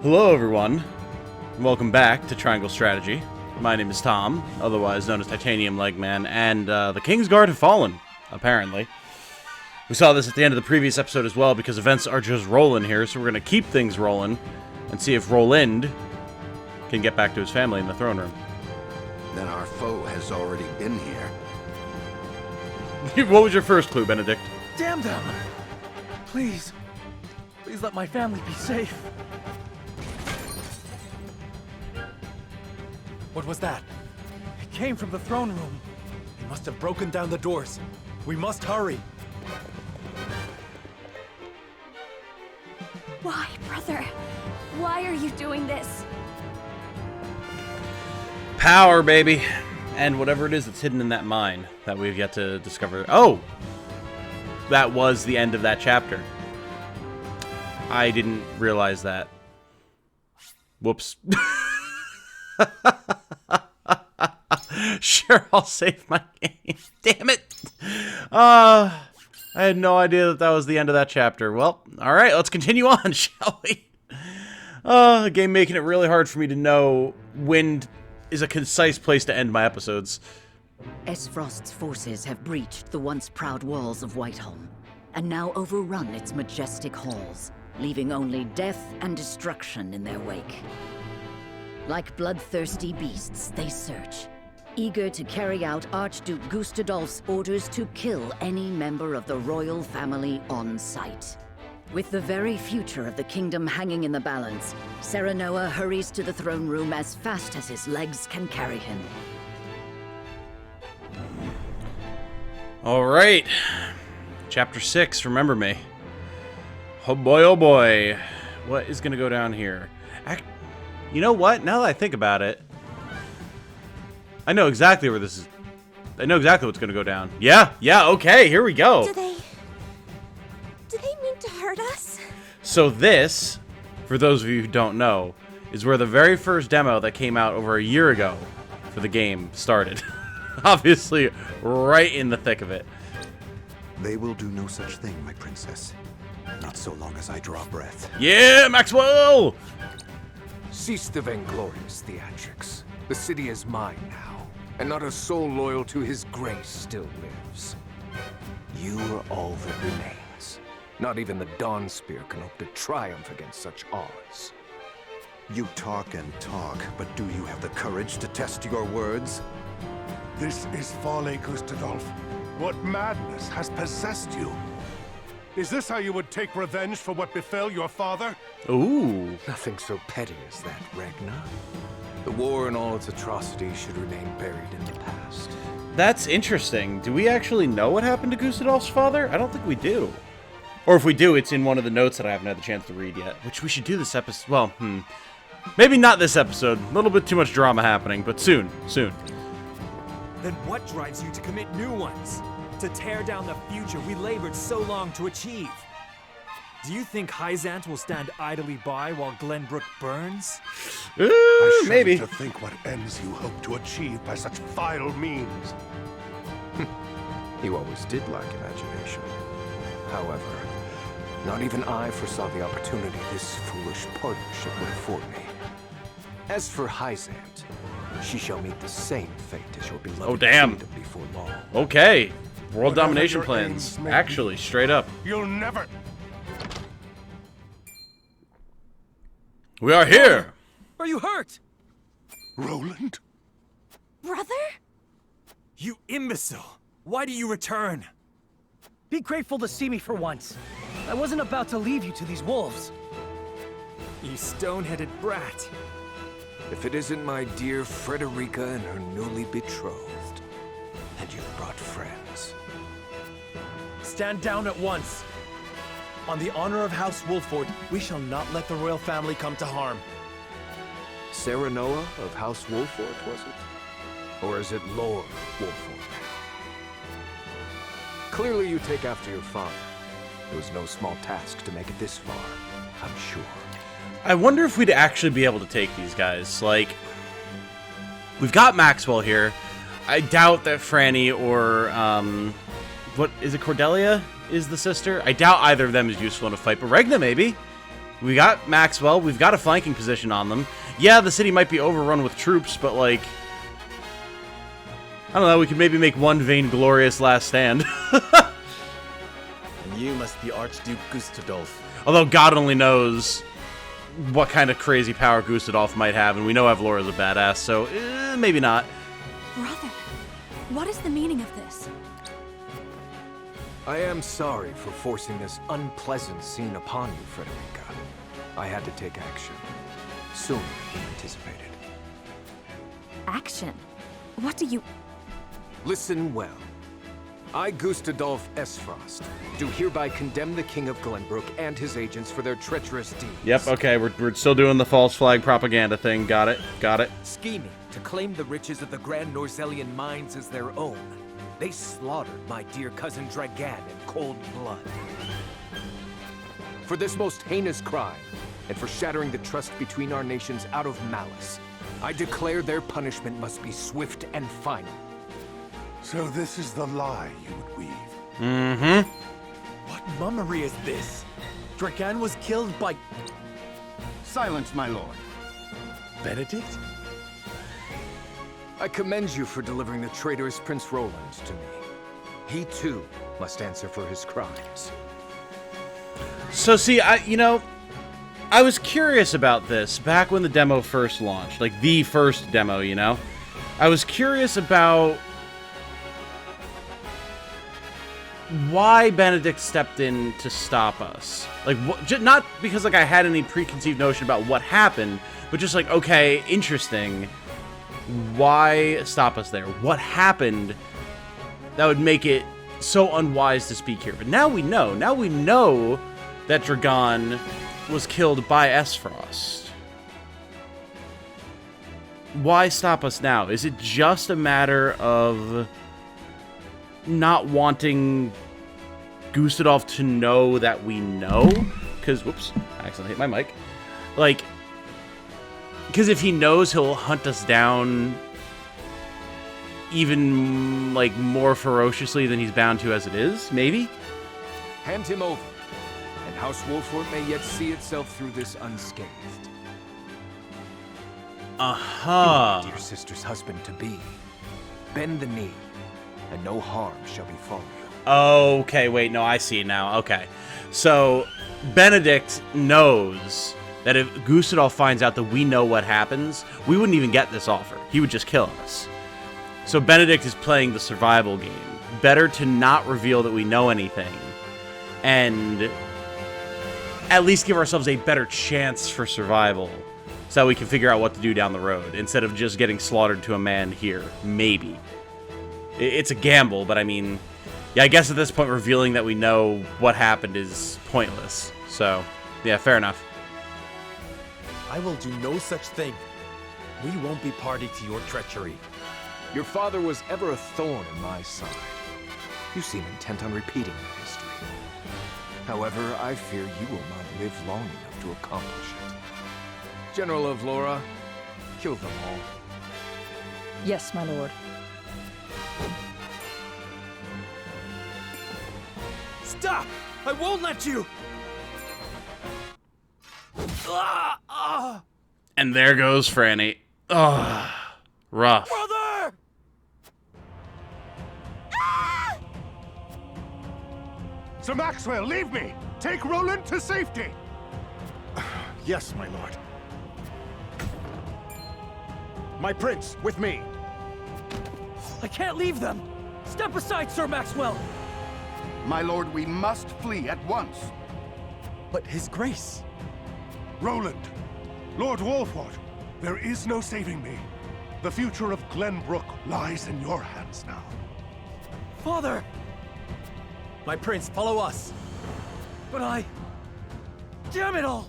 Hello everyone, welcome back to Triangle Strategy. My name is Tom, otherwise known as Titanium Legman, and the Kingsguard have fallen, apparently. We saw this at the end of the previous episode as well, because events are just rolling here, so we're going to keep things rolling, and see if Roland can get back to his family in the throne room. Then our foe has already been here. What was your first clue, Benedict? Damn them! Please let my family be safe. What was that? It came from the throne room. They must have broken down the doors. We must hurry. Why, brother? Why are you doing this? Power, baby! And whatever it is that's hidden in that mine that we've yet to discover. Oh! That was the end of that chapter. I didn't realize that. Whoops. Sure, I'll save my game. Damn it! I had no idea that that was the end of that chapter. Well, alright, let's continue on, shall we? The game making it really hard for me to know when is a concise place to end my episodes. Esfrost's forces have breached the once proud walls of Whiteholm, and now overrun its majestic halls, leaving only death and destruction in their wake. Like bloodthirsty beasts, they search, eager to carry out Archduke Gustadolf's orders to kill any member of the royal family on sight. With the very future of the kingdom hanging in the balance, Serenoa hurries to the throne room as fast as his legs can carry him. Alright. Chapter 6, remember me. Oh boy, oh boy. What is gonna go down here? You know what? Now that I think about it, I know exactly where this is. I know exactly what's gonna go down. Yeah, okay, here we go. Do they mean to hurt us? So this, for those of you who don't know, is where the very first demo that came out over a year ago for the game started. Obviously, right in the thick of it. They will do no such thing, my princess. Not so long as I draw breath. Yeah, Maxwell! Cease the vainglorious theatrics. The city is mine now, and not a soul loyal to his grace still lives. You are all that remains. Not even the Dawn Spear can hope to triumph against such odds. You talk and talk, but do you have the courage to test your words? This is folly, Gustadolf. What madness has possessed you? Is this how you would take revenge for what befell your father? Ooh. Nothing so petty as that, Ragnar. The war and all its atrocities should remain buried in the past. That's interesting. Do we actually know what happened to Gustadolf's father? I don't think we do. Or if we do, it's in one of the notes that I haven't had the chance to read yet. Which we should do this episode. Well, maybe not this episode. A little bit too much drama happening, but soon. Then what drives you to commit new ones? To tear down the future we labored so long to achieve? Do you think Hyzant will stand idly by while Glenbrook burns? I shudder Maybe. to think what ends you hope to achieve by such vile means. You always did lack imagination. However, not even I foresaw the opportunity this foolish partnership would afford me. As for Hyzant, she shall meet the same fate as your beloved Oh, damn. kingdom before long. Okay. World Whatever domination your plans. aims may Actually, straight up. You'll never... We are here! Are you hurt? Roland? Brother? You imbecile! Why do you return? Be grateful to see me for once. I wasn't about to leave you to these wolves. You stone-headed brat. If it isn't my dear Frederica and her newly betrothed, and you've brought friends. Stand down at once. On the honor of House Wolford, we shall not let the royal family come to harm. Serenoa of House Wolford, was it? Or is it Lord Wolford now? Clearly you take after your father. It was no small task to make it this far, I'm sure. I wonder if we'd actually be able to take these guys. Like, we've got Maxwell here. I doubt that Franny or, what, is it Cordelia is the sister? I doubt either of them is useful in a fight, but Regna maybe. We got Maxwell. We've got a flanking position on them. Yeah, the city might be overrun with troops, but, like... I don't know, we could maybe make one vainglorious last stand. And you must be Archduke Gustadolf. Although God only knows what kind of crazy power Gustadolf might have, and we know Avlora's a badass, so maybe not. Brother, what is the meaning of this? I am sorry for forcing this unpleasant scene upon you, Frederica. I had to take action. Sooner than anticipated. Action? What do you... Listen well. I, Gustadolf Esfrost, do hereby condemn the King of Glenbrook and his agents for their treacherous deeds. Yep, okay, we're still doing the false flag propaganda thing. Got it, got it. Scheming to claim the riches of the Grand Norzelian mines as their own. They slaughtered my dear cousin Dragan in cold blood. For this most heinous crime, and for shattering the trust between our nations out of malice, I declare their punishment must be swift and final. So this is the lie you would weave. Mm-hmm. What mummery is this? Dragan was killed by... Silence, my lord. Benedict? I commend you for delivering the traitorous Prince Roland to me. He too must answer for his crimes. So see, I was curious about this back when the demo first launched, like the first demo, you know? I was curious about why Benedict stepped in to stop us. Like, not because like I had any preconceived notion about what happened, but just like, okay, interesting. Why stop us there? What happened that would make it so unwise to speak here? But now we know. Now we know that Dragan was killed by Esfrost. Why stop us now? Is it just a matter of not wanting Gustadolf to know that we know? Because, whoops, I accidentally hit my mic. Like, because if he knows, he'll hunt us down even, like, more ferociously than he's bound to as it is, maybe? Hand him over, and House Wolford may yet see itself through this unscathed. Uh-huh. Dear sister's husband-to-be, bend the knee, and no harm shall befall you. Okay, wait, no, I see now. Okay. So, Benedict knows that if Gustadolf finds out that we know what happens, we wouldn't even get this offer. He would just kill us. So Benedict is playing the survival game. Better to not reveal that we know anything, and at least give ourselves a better chance for survival, so that we can figure out what to do down the road, instead of just getting slaughtered to a man here. Maybe. It's a gamble, but I mean, yeah, I guess at this point revealing that we know what happened is pointless. So, yeah, fair enough. I will do no such thing. We won't be party to your treachery. Your father was ever a thorn in my side. You seem intent on repeating that history. However, I fear you will not live long enough to accomplish it. General of Laura, kill them all. Yes, my lord. Stop! I won't let you! And there goes Franny. Ugh. Rough. Brother! Sir Maxwell, leave me! Take Roland to safety! Yes, my lord. My prince, with me. I can't leave them! Step aside, Sir Maxwell! My lord, we must flee at once. But his grace... Roland! Lord Wolford, there is no saving me. The future of Glenbrook lies in your hands now. Father! My prince, follow us. But I... Damn it all!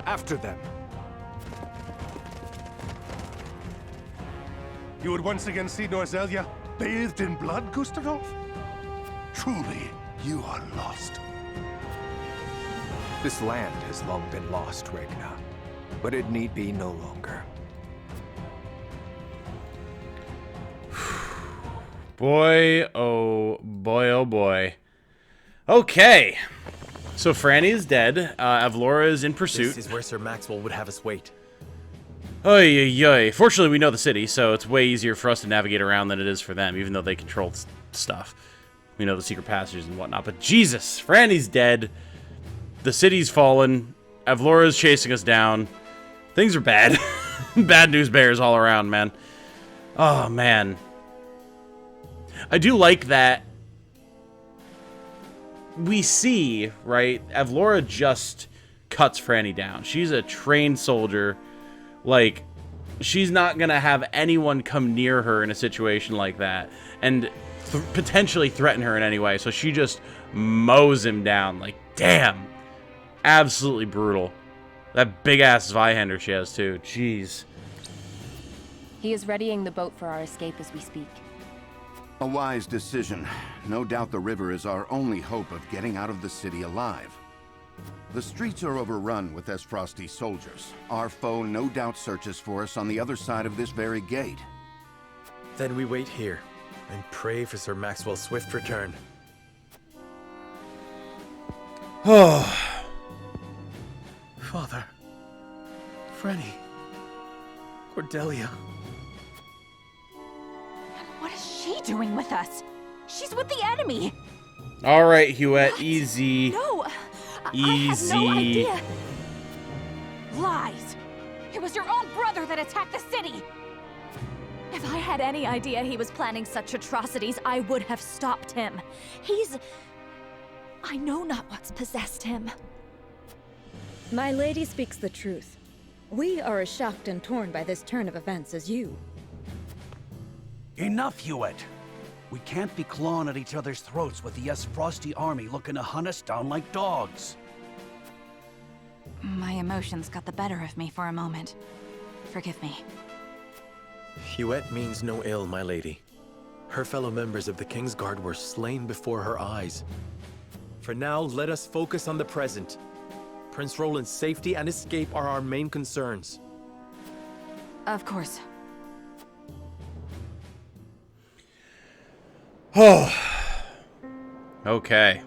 After them. You would once again see Norzelia bathed in blood, Gustadolf? Truly, you are lost. This land has long been lost, Regna, but it need be no longer. Boy, oh boy, oh boy. Okay. So Franny is dead. Avlora is in pursuit. This is where Sir Maxwell would have us wait. Oy, oy, oy. Fortunately, we know the city, so it's way easier for us to navigate around than it is for them, even though they control stuff. We know the secret passages and whatnot. But Jesus, Franny's dead. The city's fallen. Avlora's chasing us down. Things are bad. Bad news bears all around, man. Oh, man. I do like that we see, right, Avlora just cuts Franny down. She's a trained soldier. Like, she's not gonna have anyone come near her in a situation like that and potentially threaten her in any way. So she just mows him down. Like, damn. Absolutely brutal. That big-ass Zweihander she has, too. Jeez. He is readying the boat for our escape as we speak. A wise decision. No doubt the river is our only hope of getting out of the city alive. The streets are overrun with Esfrosti soldiers. Our foe no doubt searches for us on the other side of this very gate. Then we wait here and pray for Sir Maxwell's swift return. Oh. Father. Franny. Cordelia. What is she doing with us? She's with the enemy. All right, Huette, easy. No. Easy. I had no idea. Lies. It was your own brother that attacked the city. If I had any idea he was planning such atrocities, I would have stopped him. I know not what's possessed him. My lady speaks the truth. We are as shocked and torn by this turn of events as you. Enough, Hewitt. We can't be clawing at each other's throats with the Esfrosti army looking to hunt us down like dogs. My emotions got the better of me for a moment. Forgive me. Huette means no ill, my lady. Her fellow members of the King's Guard were slain before her eyes. For now, let us focus on the present. Prince Roland's safety and escape are our main concerns. Of course. Oh. Okay.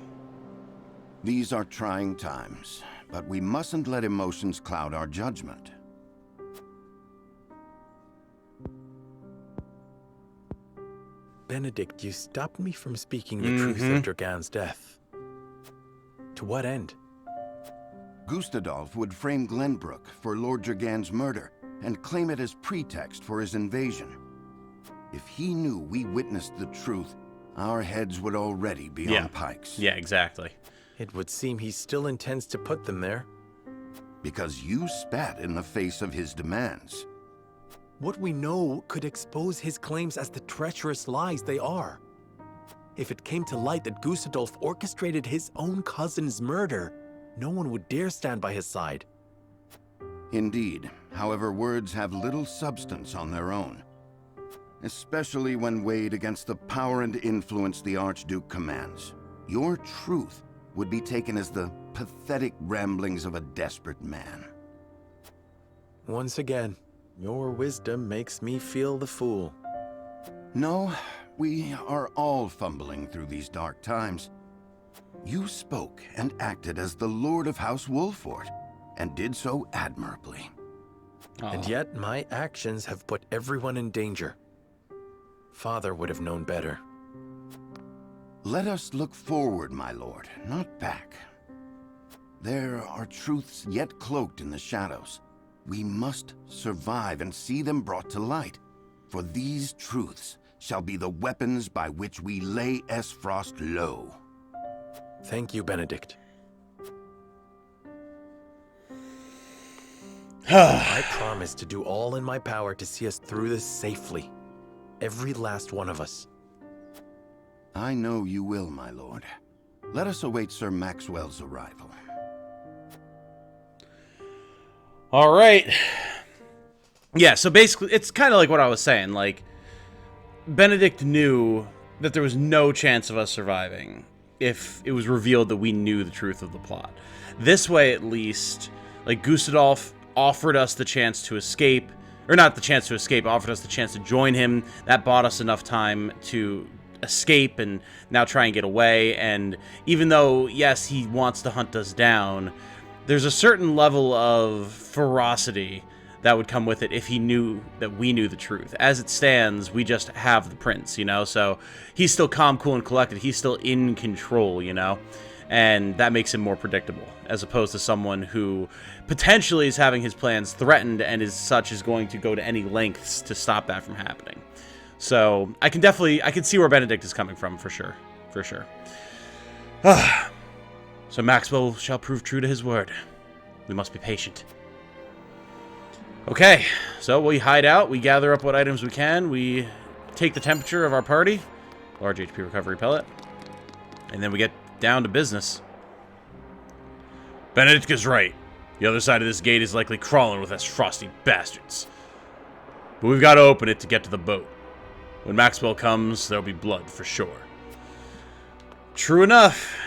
These are trying times, but we mustn't let emotions cloud our judgment. Benedict, you stopped me from speaking the truth after Gan's death. To what end? Gustadolf would frame Glenbrook for Lord Jurgan's murder and claim it as pretext for his invasion. If he knew we witnessed the truth, our heads would already be on pikes. Yeah, exactly. It would seem he still intends to put them there. Because you spat in the face of his demands. What we know could expose his claims as the treacherous lies they are. If it came to light that Gustadolf orchestrated his own cousin's murder, no one would dare stand by his side. Indeed. However, words have little substance on their own. Especially when weighed against the power and influence the Archduke commands. Your truth would be taken as the pathetic ramblings of a desperate man. Once again, your wisdom makes me feel the fool. No, we are all fumbling through these dark times. You spoke and acted as the Lord of House Wolford, and did so admirably. And yet my actions have put everyone in danger. Father would have known better. Let us look forward, my lord, not back. There are truths yet cloaked in the shadows. We must survive and see them brought to light, for these truths shall be the weapons by which we lay Esfrost low. Thank you, Benedict. I promise to do all in my power to see us through this safely. Every last one of us. I know you will, my lord. Let us await Sir Maxwell's arrival. All right. Yeah, so basically, it's kind of like what I was saying. Like, Benedict knew that there was no chance of us surviving if it was revealed that we knew the truth of the plot. This way, at least, like, Gustadolf offered us the chance to escape. Or not the chance to escape, offered us the chance to join him. That bought us enough time to escape and now try and get away. And even though, yes, he wants to hunt us down, there's a certain level of ferocity that would come with it if he knew that we knew the truth. As it stands, we just have the prince, you know? So he's still calm, cool, and collected. He's still in control, you know? And that makes him more predictable, as opposed to someone who potentially is having his plans threatened and as such is going to go to any lengths to stop that from happening. So I can see where Benedict is coming from, for sure. For sure. So Maxwell shall prove true to his word. We must be patient. Okay, so we hide out, we gather up what items we can, we take the temperature of our party, large HP recovery pellet, and then we get down to business. Benedict is right. The other side of this gate is likely crawling with us frosty bastards. But we've got to open it to get to the boat. When Maxwell comes, there'll be blood for sure. True enough.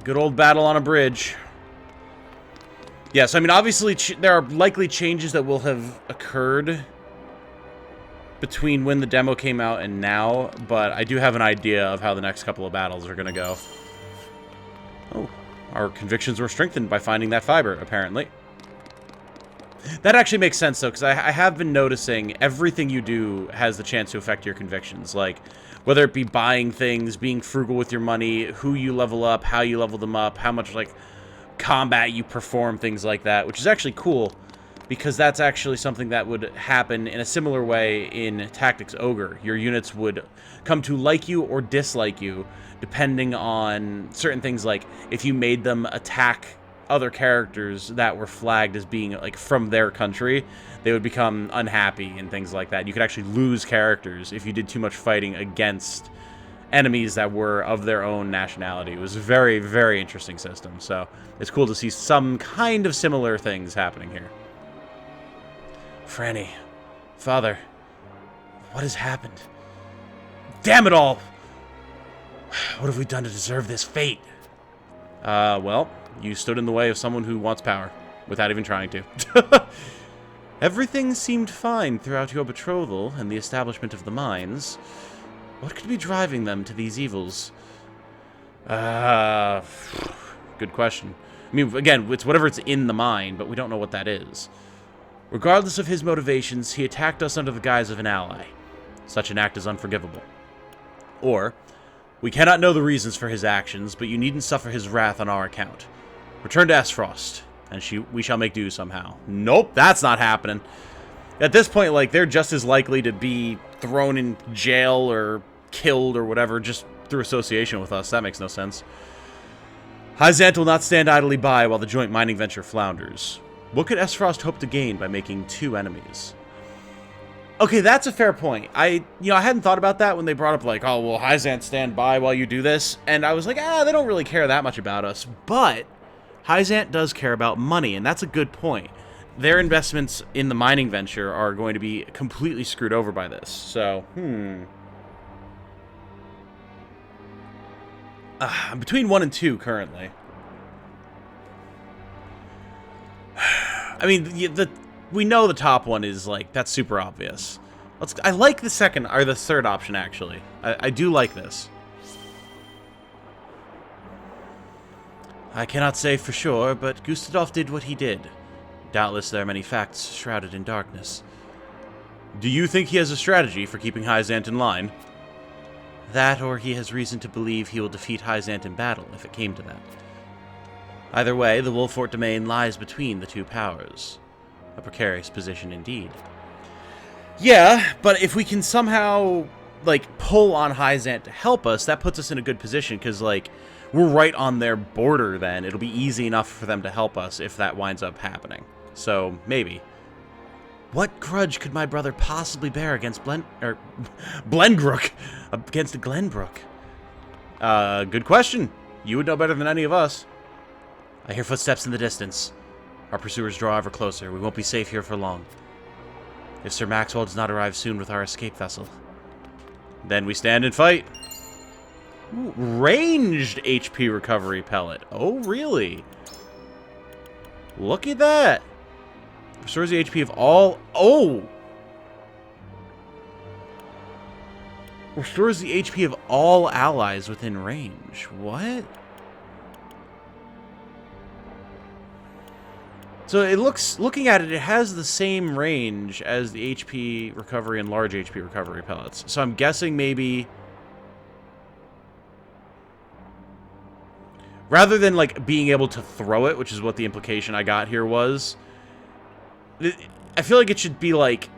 Good old battle on a bridge. Yes, I mean, obviously, there are likely changes that will have occurred between when the demo came out and now, but I do have an idea of how the next couple of battles are going to go. Oh, our convictions were strengthened by finding that fiber, apparently. That actually makes sense, though, because I have been noticing everything you do has the chance to affect your convictions. Like, whether it be buying things, being frugal with your money, who you level up, how you level them up, how much, like, combat you perform, things like that, which is actually cool, because that's actually something that would happen in a similar way in Tactics Ogre. Your units would come to like you or dislike you, depending on certain things, like if you made them attack other characters that were flagged as being like from their country, they would become unhappy and things like that. You could actually lose characters if you did too much fighting against enemies that were of their own nationality. It was a very, very interesting system, so it's cool to see some kind of similar things happening here. Franny, Father, what has happened? Damn it all! What have we done to deserve this fate? Well, you stood in the way of someone who wants power, without even trying to. Everything seemed fine throughout your betrothal and the establishment of the mines. What could be driving them to these evils? Good question. I mean, again, it's whatever it's in the mind, but we don't know what that is. Regardless of his motivations, he attacked us under the guise of an ally. Such an act is unforgivable. Or, we cannot know the reasons for his actions, but you needn't suffer his wrath on our account. Return to Esfrost, and we shall make do somehow. Nope, that's not happening. At this point, like, they're just as likely to be thrown in jail or killed or whatever just through association with us. That makes no sense. Hyzant will not stand idly by while the joint mining venture flounders. What could Esfrost hope to gain by making two enemies? Okay, that's a fair point. I hadn't thought about that when they brought up, like, oh, will Hyzant stand by while you do this? And I was like, they don't really care that much about us. But Hyzant does care about money, and that's a good point. Their investments in the mining venture are going to be completely screwed over by this. So, I'm between 1 and 2 currently. I mean, we know the top one is, like, that's super obvious. I like the second, or the third option, actually. I do like this. I cannot say for sure, but Gustadolf did what he did. Doubtless there are many facts shrouded in darkness. Do you think he has a strategy for keeping Hyzant in line? That, or he has reason to believe he will defeat Hyzant in battle, if it came to that. Either way, the Wolfort domain lies between the two powers. A precarious position indeed. Yeah, but if we can somehow, like, pull on Hyzant to help us, that puts us in a good position, because, like, we're right on their border then. It'll be easy enough for them to help us if that winds up happening. So, maybe. What grudge could my brother possibly bear against Glenbrook? Against Glenbrook? Good question. You would know better than any of us. I hear footsteps in the distance. Our pursuers draw ever closer. We won't be safe here for long. If Sir Maxwell does not arrive soon with our escape vessel, then we stand and fight. Ooh, ranged HP recovery pellet. Oh, really? Look at that. Restores the HP of all... Oh! Restores the HP of all allies within range. What? So it looking at it, it has the same range as the HP recovery and large HP recovery pellets. So I'm guessing maybe, rather than like being able to throw it, which is what the implication I got here was, I feel like it should be like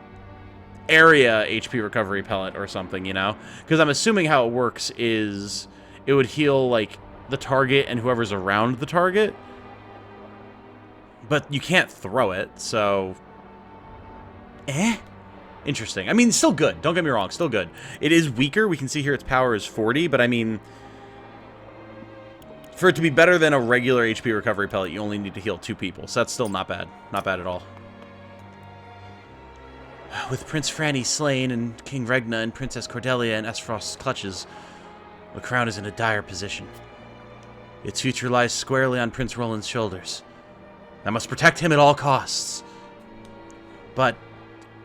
area HP recovery pellet or something, you know? Because I'm assuming how it works is it would heal like the target and whoever's around the target. But you can't throw it, so... Interesting. I mean, still good. Don't get me wrong, still good. It is weaker. We can see here its power is 40, but I mean... For it to be better than a regular HP recovery pellet, you only need to heal 2 people. So that's still not bad. Not bad at all. With Prince Franny slain, and King Regna and Princess Cordelia in Esfrost's clutches, the crown is in a dire position. Its future lies squarely on Prince Roland's shoulders. I must protect him at all costs. But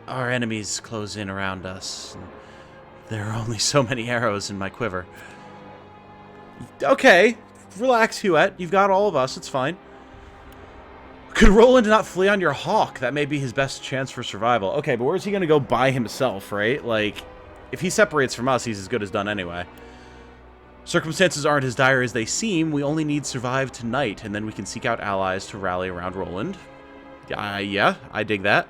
our enemies close in around us. And there are only so many arrows in my quiver. Okay, relax, Huette. You've got all of us. It's fine. Could Roland not flee on your hawk? That may be his best chance for survival. Okay, but where's he going to go by himself, right? Like, if he separates from us, he's as good as done anyway. Circumstances aren't as dire as they seem. We only need survive tonight, and then we can seek out allies to rally around Roland. Yeah, I dig that.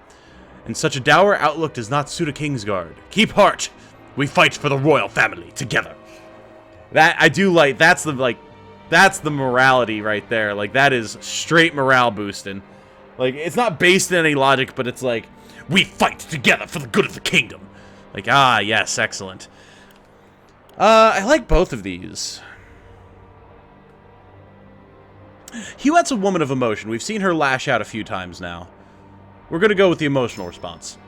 And such a dour outlook does not suit a Kingsguard. Keep heart. We fight for the royal family together. That I do like. That's the morality right there. Like, that is straight morale boosting. Like, it's not based in any logic, but it's like, we fight together for the good of the kingdom. Like, yes, excellent. I like both of these. Huette's a woman of emotion. We've seen her lash out a few times now. We're going to go with the emotional response.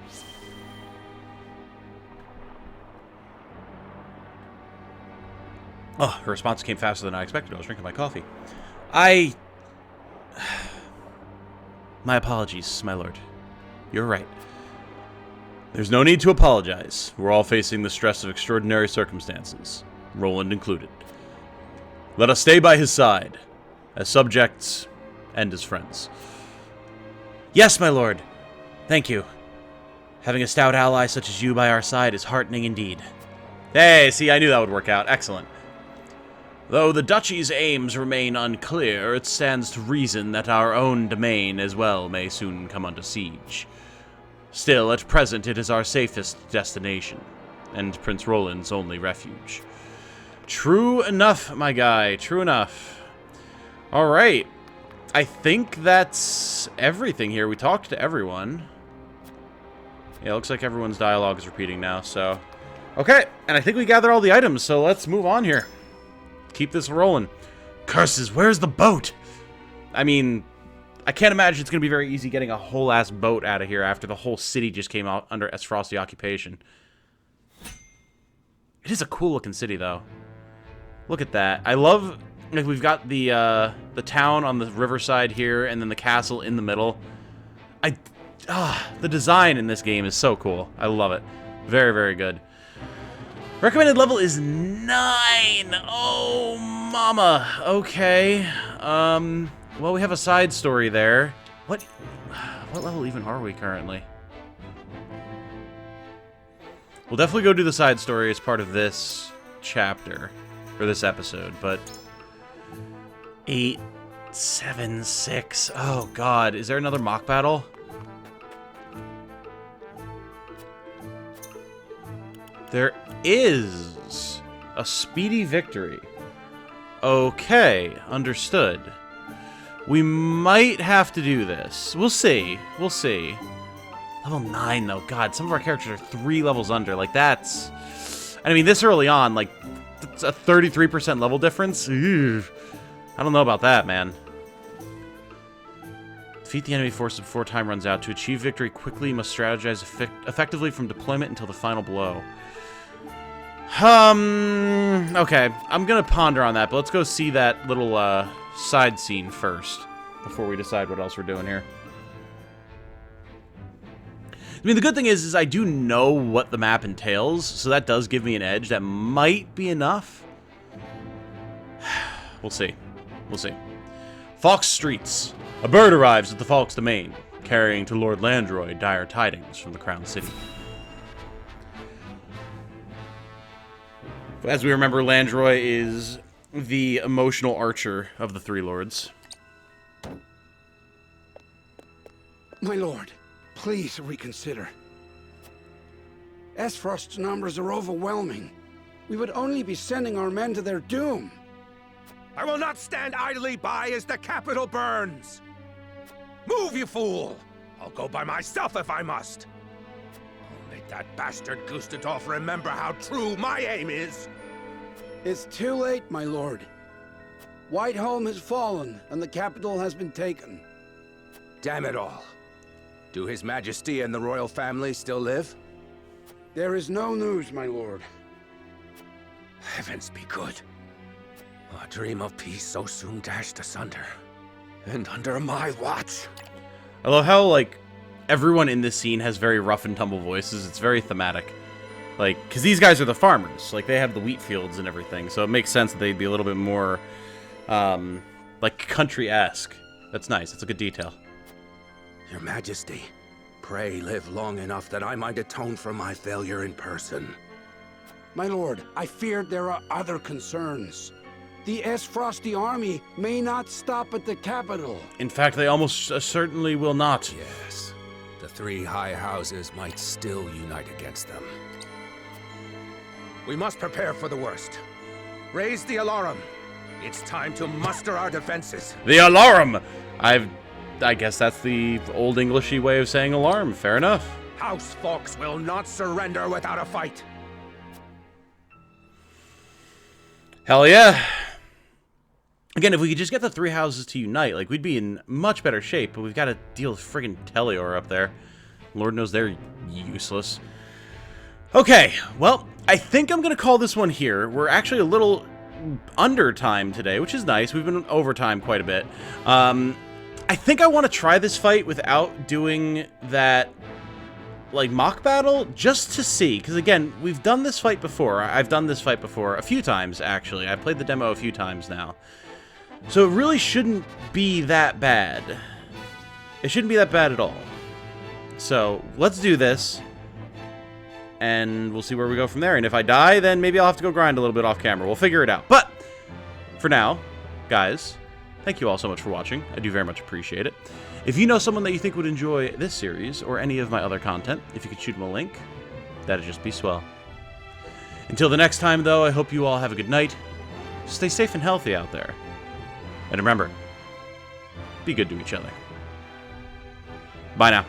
Oh, her response came faster than I expected. I was drinking my coffee. My apologies, my lord. You're right. There's no need to apologize. We're all facing the stress of extraordinary circumstances, Roland included. Let us stay by his side, as subjects and as friends. Yes, my lord. Thank you. Having a stout ally such as you by our side is heartening indeed. Hey, see, I knew that would work out. Excellent. Though the duchy's aims remain unclear, it stands to reason that our own domain as well may soon come under siege. Still, at present, it is our safest destination, and Prince Roland's only refuge. True enough, my guy. True enough. Alright. I think that's everything here. We talked to everyone. Yeah, it looks like everyone's dialogue is repeating now, so... Okay, and I think we gathered all the items, so let's move on here. Keep this rolling. Curses, where's the boat? I mean... I can't imagine it's going to be very easy getting a whole-ass boat out of here after the whole city just came out under Esfrosti occupation. It is a cool-looking city, though. Look at that. I love... Like, we've got the town on the riverside here, and then the castle in the middle. The design in this game is so cool. I love it. Very, very good. Recommended level is 9! Oh, mama. Okay. Well, we have a side story there. What level even are we currently? We'll definitely go do the side story as part of this chapter, or this episode, but... 8, 7, 6... Oh, God. Is there another mock battle? There is a speedy victory. Okay, understood. We might have to do this. We'll see. We'll see. Level 9, though. God, some of our characters are 3 levels under. Like, that's... I mean, this early on, like, it's a 33% level difference. Ew. I don't know about that, man. Defeat the enemy force before time runs out. To achieve victory quickly, must strategize effectively from deployment until the final blow. Okay. I'm gonna ponder on that, but let's go see that little, side scene first before we decide what else we're doing here. I mean, the good thing is I do know what the map entails, so that does give me an edge. That might be enough. We'll see. We'll see. Falk's Streets. A bird arrives at the Falk's domain, carrying to Lord Landroy dire tidings from the Crown City. As we remember, Landroy is the emotional archer of the three lords. My lord, please reconsider. Esfrost's numbers are overwhelming. We would only be sending our men to their doom. I will not stand idly by as the capital burns! Move, you fool! I'll go by myself if I must! I'll make that bastard Gustadolf remember how true my aim is! It's too late, my lord. Whiteholm has fallen, and the capital has been taken. Damn it all. Do His Majesty and the royal family still live? There is no news, my lord. Heavens be good. A dream of peace so soon dashed asunder. And under my watch. I love how, like, everyone in this scene has very rough and tumble voices. It's very thematic. Like, because these guys are the farmers. Like, they have the wheat fields and everything. So it makes sense that they'd be a little bit more, like, country-esque. That's nice. That's a good detail. Your Majesty, pray live long enough that I might atone for my failure in person. My lord, I feared there are other concerns. The Esfrosti army may not stop at the capital. In fact, they almost certainly will not. Yes. The three high houses might still unite against them. We must prepare for the worst. Raise the alarum. It's time to muster our defenses. The alarum! I guess that's the old Englishy way of saying alarm. Fair enough. House Fawkes will not surrender without a fight. Hell yeah. Again, if we could just get the three houses to unite, like, we'd be in much better shape, but we've got to deal with friggin' Teleor up there. Lord knows they're useless. Okay, well, I think I'm going to call this one here. We're actually a little under time today, which is nice. We've been over time quite a bit. I think I want to try this fight without doing that, like, mock battle, just to see. Because, again, we've done this fight before. I've done this fight before a few times, actually. I've played the demo a few times now. So it really shouldn't be that bad. It shouldn't be that bad at all. So, let's do this. And we'll see where we go from there. And if I die, then maybe I'll have to go grind a little bit off camera. We'll figure it out. But, for now, guys, thank you all so much for watching. I do very much appreciate it. If you know someone that you think would enjoy this series, or any of my other content, if you could shoot them a link, that'd just be swell. Until the next time, though, I hope you all have a good night. Stay safe and healthy out there. And remember, be good to each other. Bye now.